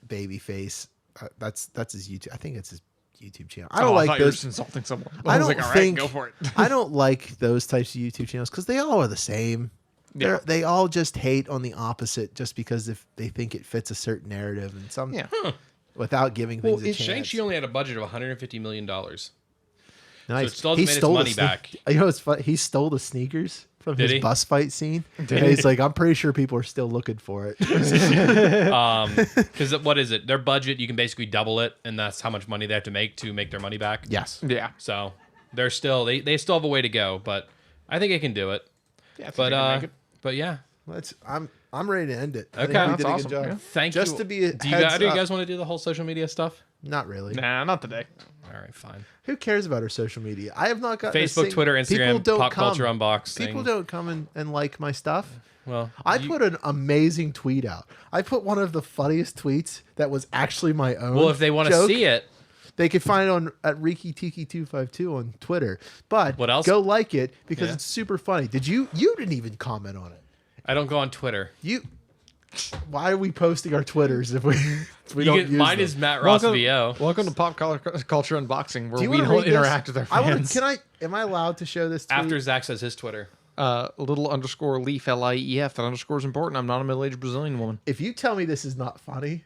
Babyface. That's his YouTube. I think it's his YouTube channel. I don't I like thought you were those. just insulting someone. I was don't like, all think. right, go for it. I don't like those types of YouTube channels because they all are the same. Yeah. They all just hate on the opposite just because if they think it fits a certain narrative and some without giving things a chance. Shang-Chi only had a budget of $150 million. Nice. So it still hasn't made its money back. You know what's funny? He stole the sneakers from Did his he? bus fight scene. And he's like, I'm pretty sure people are still looking for it. Because what is it? Their budget, you can basically double it, and that's how much money they have to make their money back. Yes. Yeah. So they're still they still have a way to go, but I think it can do it. Yeah. But yeah. I'm ready to end it. I Okay. think we That's did a awesome. good job. Yeah. Thank Just you. to be a do you heads guys up. want to do the whole social media stuff? Not really. Nah, not today. All right, fine. Who cares about our social media? I have not gotten Facebook, Twitter, Instagram, Pop Culture Unboxing. People don't come and like my stuff. Well, I put an amazing tweet out. I put one of the funniest tweets that was actually my own. well, if they want to see it, they can find it on at RikiTiki252 on Twitter. But What else? go like it because Yeah. it's super funny. You didn't even comment on it. I don't go on Twitter. Why are we posting our Twitters if we don't use Mine them? is Matt Ross VO. Welcome to Pop Culture Unboxing, where Do you we wanna don't read this? interact with our fans. Am I allowed to show this tweet? After Zach says his Twitter. _leaf LIEF. That underscore is important. I'm not a middle-aged Brazilian woman. If you tell me this is not funny,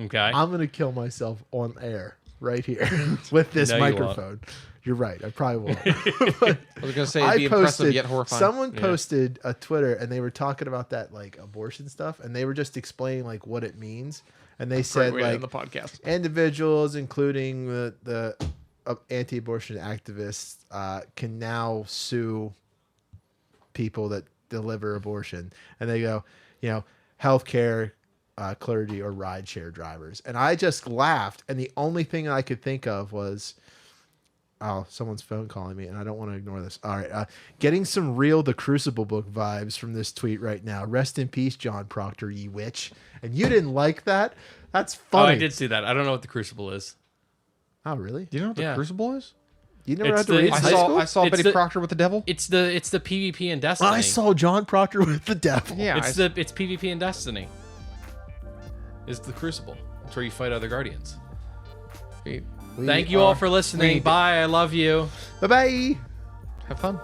Okay. I'm going to kill myself on air right here with this No, you won't. microphone. You're right. I probably won't. I was gonna say it'd be impressive yet horrifying. Someone posted a Twitter and they were talking about that like abortion stuff and they were just explaining like what it means. And they said Great way to like end the podcast. individuals, including the anti-abortion activists, can now sue people that deliver abortion. And they go, healthcare, clergy, or rideshare drivers. And I just laughed. And the only thing I could think of was, oh, someone's phone calling me, and I don't want to ignore this. All right. Getting some real The Crucible book vibes from this tweet right now. Rest in peace, John Proctor, ye witch. And you didn't like that? That's Oh, funny. I did see that. I don't know what the Crucible is. Oh, really? Do you know what the Yeah. Crucible is? You never It's had to the- read it's in the- high school? I saw It's Betty the- Proctor with the devil. It's the PvP and Destiny. I saw John Proctor with the devil. Yeah, It's PvP and Destiny. It's the Crucible. It's where you fight other guardians. Thank you all for listening. Bye. I love you. Bye-bye. Have fun.